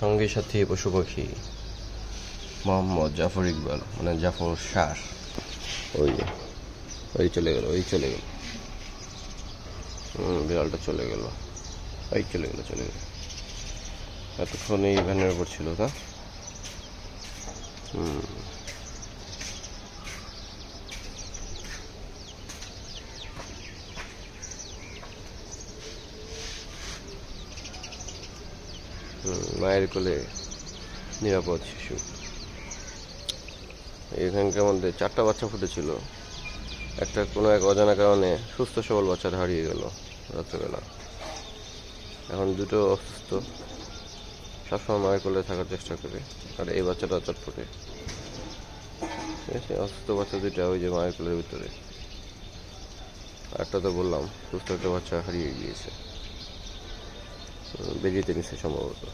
সঙ্গী সাথী পশু পাখি মোহাম্মদ জাফর ইকবাল মানে জাফর শাহ। ওই চলে গেল বিড়ালটা চলে গেল চলে গেল এতক্ষণ এই ভ্যানের উপর ছিল না। মায়ের কোলে নিরাপদ শিশু। এখানকার মধ্যে 4টা বাচ্চা ফুটেছিল, একটা কোনো এক অজানা কারণে সুস্থ সবল বাচ্চাটা হারিয়ে গেল রাত্রেবেলা। এখন দুটো অসুস্থ, সবসময় মায়ের কোলে থাকার চেষ্টা করে। আর এই বাচ্চাটা চটপটে, ঠিক আছে। অসুস্থ বাচ্চা দুইটা ওই যে মায়ের কোলের ভিতরে। একটা তো বললাম সুস্থ একটা বাচ্চা হারিয়ে গিয়েছে, বেরিয়ে নিছে সম্ভবত।